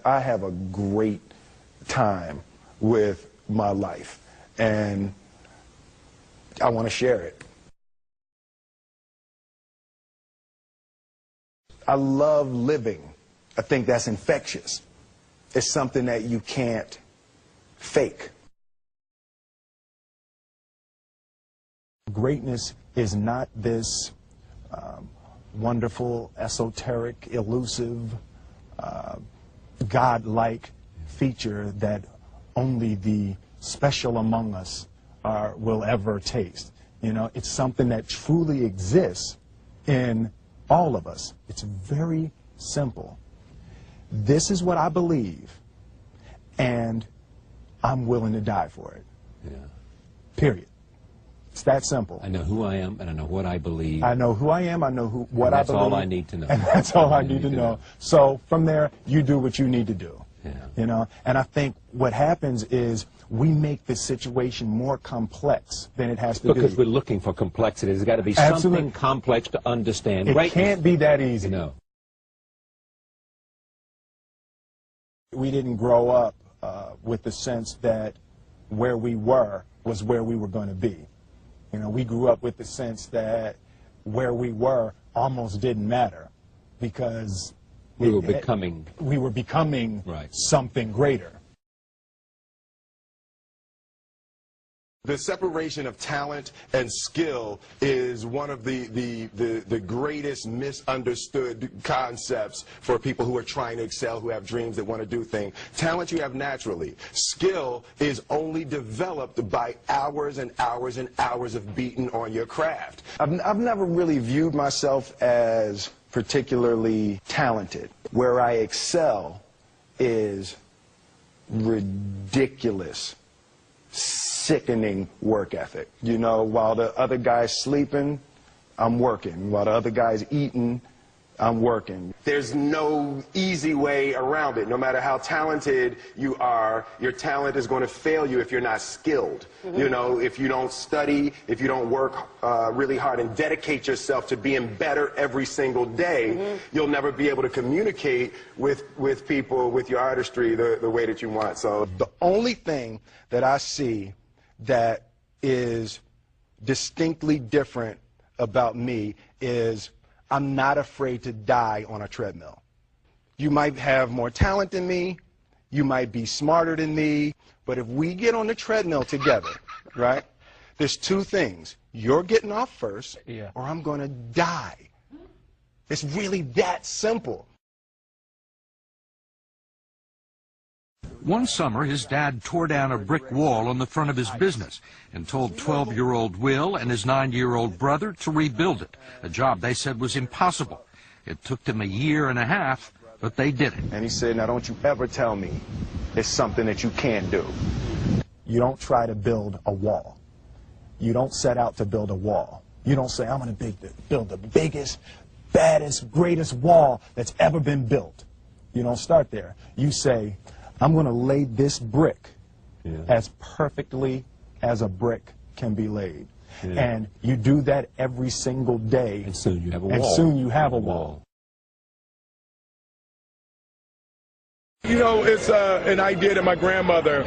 I have a great time with my life, and I want to share it. I love living. I think that's infectious. It's something that you can't fake. Greatness is not this wonderful, esoteric, elusive, God-like feature that only the special among us will ever taste. You know, it's something that truly exists in all of us. It's very simple. This is what I believe, and I'm willing to die for it. Yeah. Period. It's that simple. I know who I am, and I know what I believe. I know who I am, I know what I believe. That's all I need to know. And that's all I need to know. So from there, you do what you need to do. Yeah. You know, and I think what happens is we make the situation more complex than it has to be. Because we're looking for complexity. There's got to be something complex to understand. It can't be that easy. No. We didn't grow up with the sense that where we were was where we were going to be. You know, we grew up with the sense that where we were almost didn't matter because we were becoming right. something greater. The separation of talent and skill is one of the greatest misunderstood concepts for people who are trying to excel, who have dreams that want to do things. Talent you have naturally. Skill is only developed by hours and hours and hours of beating on your craft. I've never really viewed myself as particularly talented. Where I excel is ridiculous, sickening work ethic. You know, while the other guy's sleeping, I'm working. While the other guy's eating, I'm working. There's no easy way around it. No matter how talented you are, your talent is going to fail you if you're not skilled. You know, if you don't study, if you don't work really hard and dedicate yourself to being better every single day, you'll never be able to communicate with people, with your artistry, the way that you want. So the only thing that I see that is distinctly different about me is I'm not afraid to die on a treadmill. You might have more talent than me, you might be smarter than me, but if we get on the treadmill together, right, there's two things. You're getting off first, or I'm going to die. It's really that simple. One summer, his dad tore down a brick wall on the front of his business and told 12-year-old Will and his 9-year-old brother to rebuild it, a job they said was impossible. It took them a year and a half, but they did it. And he said, now don't you ever tell me it's something that you can't do. You don't try to build a wall. You don't set out to build a wall. You don't say, I'm going to build the biggest, baddest, greatest wall that's ever been built. You don't start there. You say, I'm going to lay this brick as perfectly as a brick can be laid. And you do that every single day. And soon you have a wall. And soon you have a wall. you know, it's an idea that my grandmother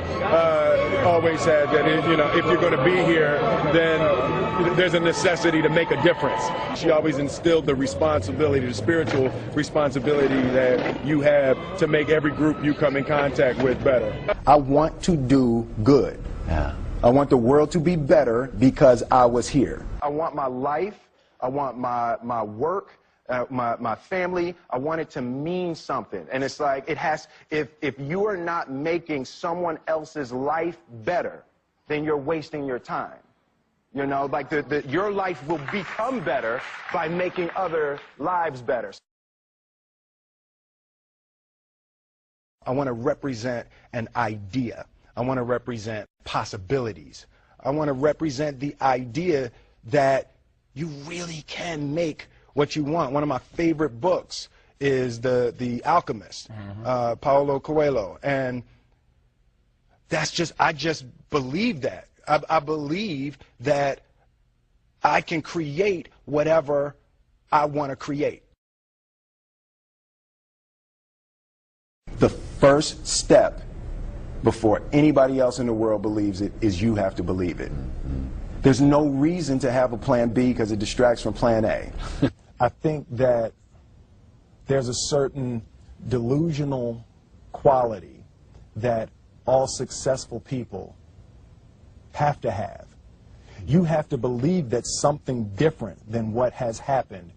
always had, that, you know, if you're going to be here, then there's a necessity to make a difference. She always instilled the responsibility, the spiritual responsibility that you have to make every group you come in contact with better. I want to do good. Yeah. I want the world to be better because I was here. I want my life, I want my work, my family, I want it to mean something. And it's like, it has, if you are not making someone else's life better, then you're wasting your time. You know, like your life will become better by making other lives better. I want to represent an idea. I want to represent possibilities. I want to represent the idea that you really can make what you want. One of my favorite books is The Alchemist, Paulo Coelho. And that's just, I just believe that. I believe that I can create whatever I want to create. The first step before anybody else in the world believes it is you have to believe it. There's no reason to have a plan B because it distracts from plan A. I think that there's a certain delusional quality that all successful people have to have. You have to believe that something different than what has happened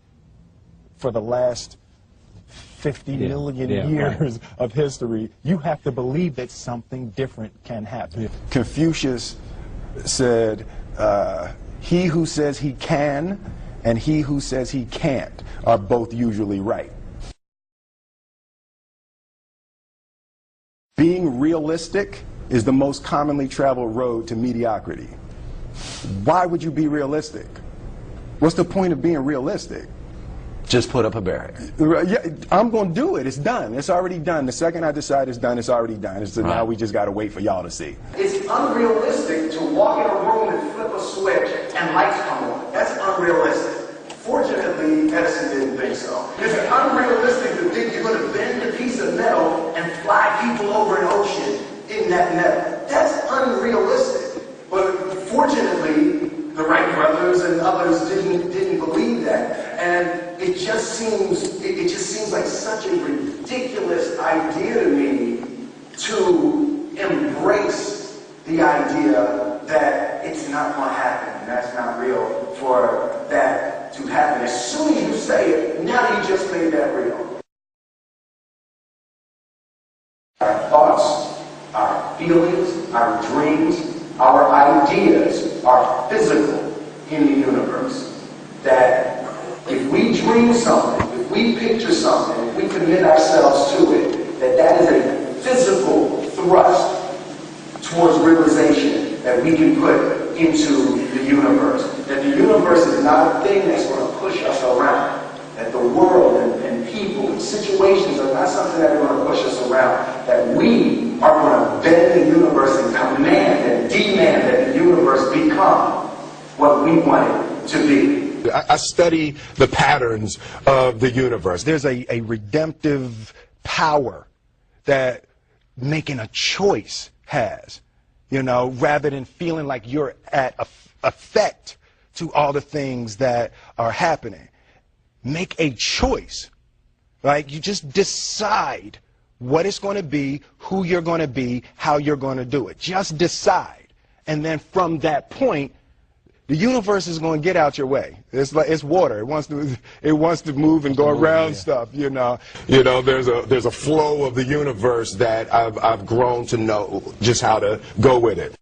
for the last 50 million years of history. You have to believe that something different can happen. Confucius said, he who says he can and he who says he can't are both usually right. Being realistic is the most commonly traveled road to mediocrity. Why would you be realistic? What's the point of being realistic? Just put up a barrier. Yeah, I'm going to do it. It's done. It's already done. The second I decide it's done, it's already done. So now we just got to wait for y'all to see. It's unrealistic to walk in a room and flip a switch and lights come on. That's unrealistic. Fortunately, Edison didn't think so. It's unrealistic to think you're going to bend a piece of metal and fly people over an ocean in that metal. That's unrealistic. But fortunately, the Wright brothers and others didn't believe that. And it just seems like such a ridiculous idea to me to embrace the idea that it's not going to happen and that's not real for that to happen. As soon as you say it, now you just made that real. Our thoughts, our feelings, our dreams, our ideas are physical in the universe. That if we dream something, if we picture something, if we commit ourselves to it, that is a physical thrust towards realization that we can put into the universe. That the universe is not a thing that's going to push us around. That the world and people and situations are not something that are going to push us around. That we are going to bend the universe and command and demand that the universe become what we want it to be. I study the patterns of the universe. There's a redemptive power that making a choice has, you know, rather than feeling like you're at effect to all the things that are happening. Make a choice, right? You just decide what it's going to be, who you're going to be, how you're going to do it. Just decide. And then from that point, the universe is going to get out your way. It's like it's water. It wants to move and go around stuff, you know. You know, there's a flow of the universe that I've grown to know just how to go with it.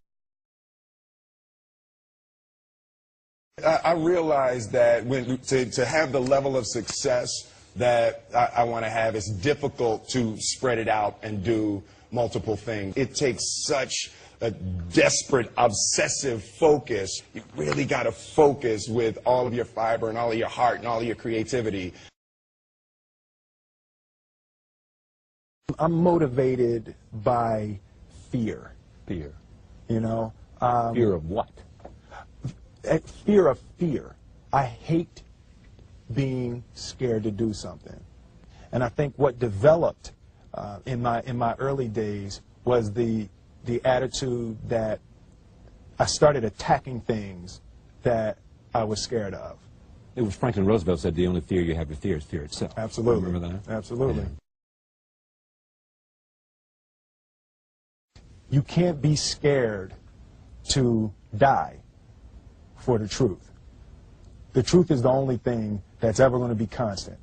I realize that to have the level of success that I want to have, it's difficult to spread it out and do multiple things. It takes such a desperate, obsessive focus. You really got to focus with all of your fiber and all of your heart and all of your creativity. I'm motivated by fear. Fear. You know? Fear of what? Fear of fear. I hate being scared to do something. And I think what developed in my early days was the attitude that I started attacking things that I was scared of. It was Franklin Roosevelt said the only fear you have to fear is fear itself. Absolutely. Remember that? Absolutely. Yeah. You can't be scared to die for the truth. The truth is the only thing that's ever going to be constant.